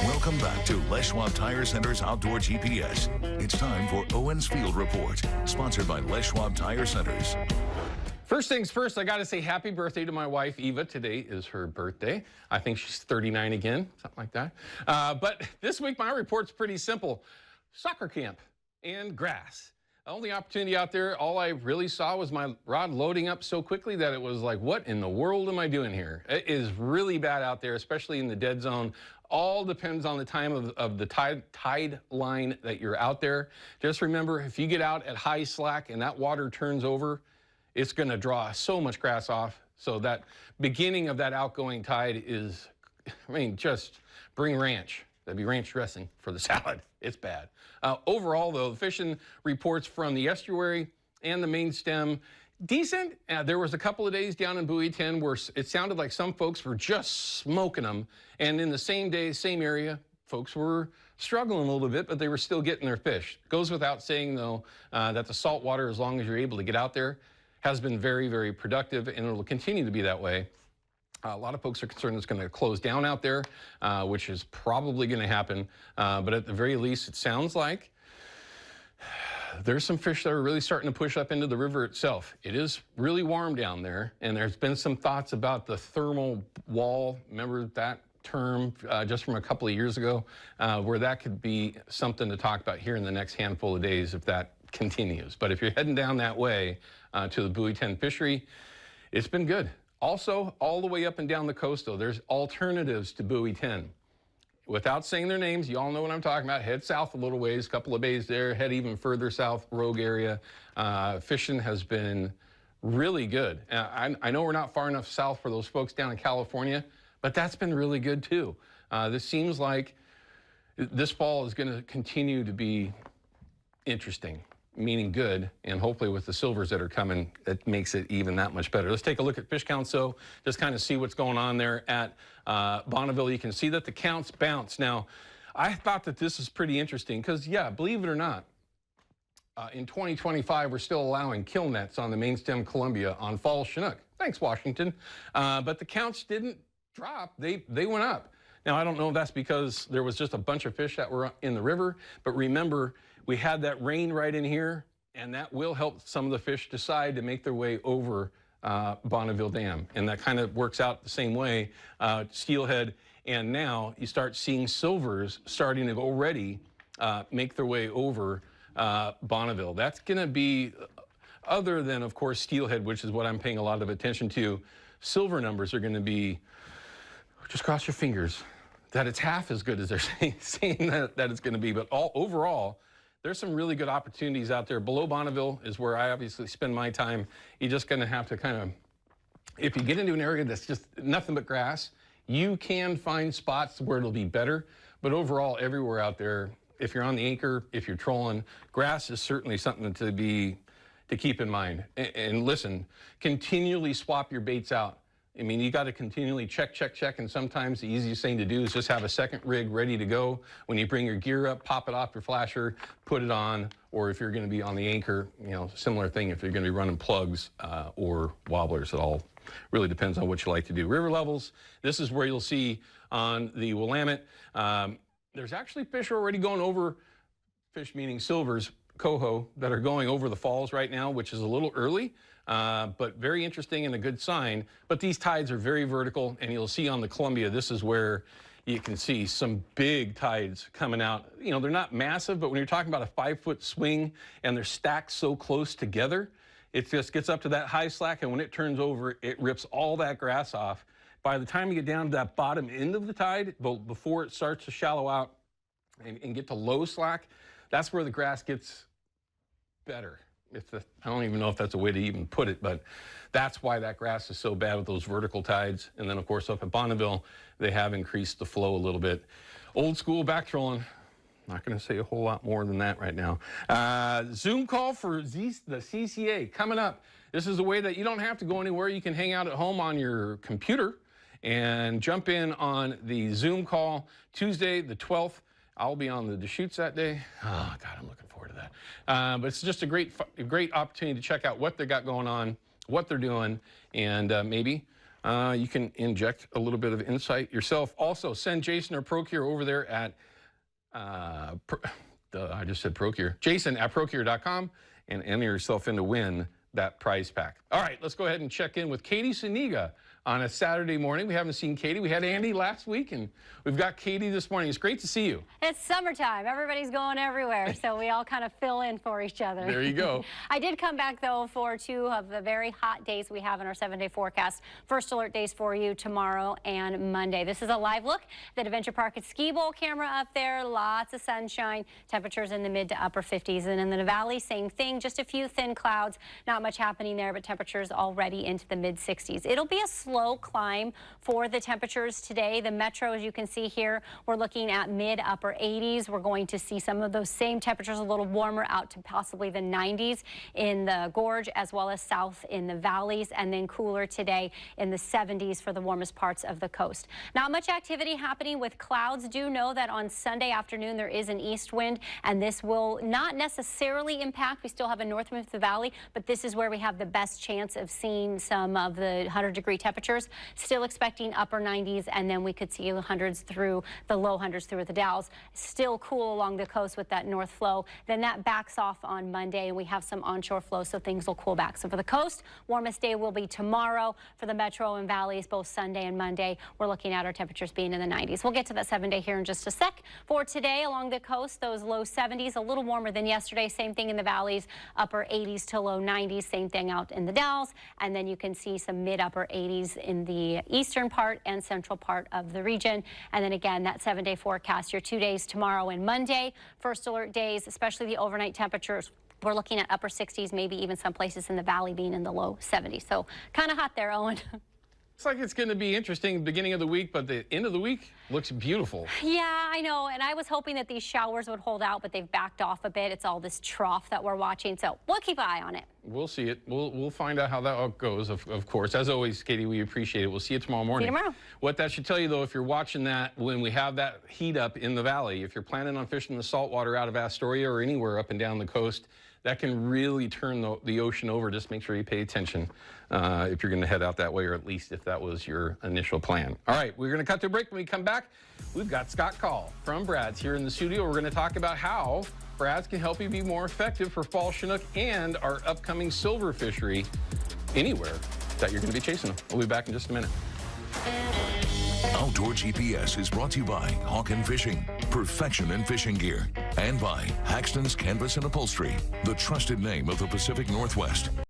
Welcome back to Les Schwab Tire Center's Outdoor GPS. It's time for Owin's Field Report, sponsored by Les Schwab Tire Centers. First things first, I got to say happy birthday to my wife, Eva. Today is her birthday. I think she's 39 again, something like that. But this week, my report's pretty simple. Soccer camp and grass. The only opportunity out there, all I really saw was my rod loading up so quickly that it was like, what in the world am I doing here? It is really bad out there, especially in the dead zone. All depends on the time of the tide line that you're out there. Just remember, if you get out at high slack and that water turns over, it's going to draw so much grass off. So that beginning of that outgoing tide is, just bring ranch. That'd be ranch dressing for the salad. It's bad. Overall, though, the fishing reports from the estuary and the main stem, decent. There was a couple of days down in Buoy 10 where it sounded like some folks were just smoking them. And in the same day, same area, folks were struggling a little bit, but they were still getting their fish. Goes without saying, though, that the salt water, as long as you're able to get out there, has been very, very productive, and it'll continue to be that way. A lot of folks are concerned it's going to close down out there, which is probably going to happen. But at the very least, it sounds like there's some fish that are really starting to push up into the river itself. It is really warm down there, and there's been some thoughts about the thermal wall. Remember that term just from a couple of years ago, where that could be something to talk about here in the next handful of days if that continues. But if you're heading down that way to the Buoy 10 fishery, it's been good. Also, all the way up and down the coast, though, there's alternatives to Buoy 10. Without saying their names, you all know what I'm talking about. Head south a little ways, a couple of bays there. Head even further south, Rogue area. Fishing has been really good. I know we're not far enough south for those folks down in California, but that's been really good, too. This seems like this fall is going to continue to be interesting, meaning good, and hopefully with the silvers that are coming, it makes it even that much better. Let's take a look at fish counts, though, just kind of see what's going on there at Bonneville. You can see that the counts bounce. Now, I thought that this is pretty interesting because, yeah, believe it or not, in 2025, we're still allowing kill nets on the main stem Columbia on fall Chinook. Thanks, Washington. But the counts didn't drop. They went up. Now, I don't know if that's because there was just a bunch of fish that were in the river, but remember, we had that rain right in here, and that will help some of the fish decide to make their way over Bonneville Dam. And that kind of works out the same way, steelhead. And now you start seeing silvers starting to already make their way over Bonneville. That's going to be, other than, of course, steelhead, which is what I'm paying a lot of attention to, silver numbers are going to be, just cross your fingers, that it's half as good as they're saying that it's going to be. But overall, there's some really good opportunities out there. Below Bonneville is where I obviously spend my time. You're just going to have to kind of, if you get into an area that's just nothing but grass, you can find spots where it'll be better. But overall, everywhere out there, if you're on the anchor, if you're trolling, grass is certainly something to keep in mind. And listen, continually swap your baits out. I mean, you got to continually check, and sometimes the easiest thing to do is just have a second rig ready to go. When you bring your gear up, pop it off your flasher, put it on, or if you're going to be on the anchor, similar thing if you're going to be running plugs or wobblers. It all really depends on what you like to do. River levels, this is where you'll see on the Willamette, there's actually fish already going over, fish meaning silvers, coho, that are going over the falls right now, which is a little early. But very interesting and a good sign. But these tides are very vertical, and you'll see on the Columbia, this is where you can see some big tides coming out. They're not massive, but when you're talking about a 5-foot swing and they're stacked so close together, it just gets up to that high slack, and when it turns over, it rips all that grass off. By the time you get down to that bottom end of the tide, before it starts to shallow out and get to low slack, that's where the grass gets better. I don't even know if that's a way to even put it, but that's why that grass is so bad with those vertical tides. And then, of course, up at Bonneville, they have increased the flow a little bit. Old school back trolling. Not going to say a whole lot more than that right now. Zoom call for the CCA coming up. This is a way that you don't have to go anywhere. You can hang out at home on your computer and jump in on the Zoom call Tuesday, the 12th. I'll be on the Deschutes that day. Oh, God, I'm looking forward to that. But it's just a great opportunity to check out what they got going on, what they're doing, and maybe You can inject a little bit of insight yourself. Also, send Jason or Procure over there at, I just said Procure, Jason at Procure.com, and enter yourself in to win that prize pack. All right, let's go ahead and check in with Katie Suniga on a Saturday morning. We haven't seen Katie. We had Andy last week, and we've got Katie this morning. It's great to see you. It's summertime. Everybody's going everywhere, so we all kind of fill in for each other. There you go. I did come back, though, for 2 of the very hot days we have in our 7-day forecast. First alert days for you tomorrow and Monday. This is a live look at Adventure Park at Ski Bowl camera up there. Lots of sunshine. Temperatures in the mid to upper 50s. And in the valley, same thing. Just a few thin clouds. Not much happening there, but temperatures already into the mid 60s. It'll be a slow climb for the temperatures today. The metro, as you can see here, we're looking at mid upper 80s. We're going to see some of those same temperatures a little warmer out to possibly the 90s in the gorge as well as south in the valleys, and then cooler today in the 70s for the warmest parts of the coast. Not much activity happening with clouds. Do know that on Sunday afternoon there is an east wind, and this will not necessarily impact. We still have a north wind of the valley, but this is where we have the best chance of seeing some of the 100-degree temperatures. Still expecting upper 90s, and then we could see the hundreds through the low hundreds through the Dalles. Still cool along the coast with that north flow. Then that backs off on Monday, and we have some onshore flow, so things will cool back. So for the coast, warmest day will be tomorrow. For the metro and valleys, both Sunday and Monday, we're looking at our temperatures being in the 90s. We'll get to that 7-day here in just a sec. For today, along the coast, those low 70s, a little warmer than yesterday. Same thing in the valleys, upper 80s to low 90s. Same thing out in the Dalles. And then you can see some mid-upper 80s in the eastern part and central part of the region. And then again, that 7-day forecast, your 2 days tomorrow and Monday. First alert days, especially the overnight temperatures. We're looking at upper 60s, maybe even some places in the valley being in the low 70s. So kind of hot there, Owen. Looks like it's going to be interesting beginning of the week, but the end of the week looks beautiful. Yeah, I know. And I was hoping that these showers would hold out, but they've backed off a bit. It's all this trough that we're watching, so we'll keep an eye on it. We'll see it. We'll find out how that goes, of course. As always, Katie, we appreciate it. We'll see you tomorrow morning. See you tomorrow. What that should tell you, though, if you're watching that when we have that heat up in the valley, if you're planning on fishing the saltwater out of Astoria or anywhere up and down the coast, that can really turn the ocean over. Just make sure you pay attention if you're going to head out that way, or at least if that was your initial plan. All right, we're going to cut to a break. When we come back, we've got Scott Call from Brad's here in the studio. We're going to talk about how Brad's can help you be more effective for fall Chinook and our upcoming silver fishery anywhere that you're going to be chasing them. We'll be back in just a minute. Outdoor GPS is brought to you by Hawken Fishing, perfection in fishing gear, and by Haxton's Canvas and Upholstery, the trusted name of the Pacific Northwest.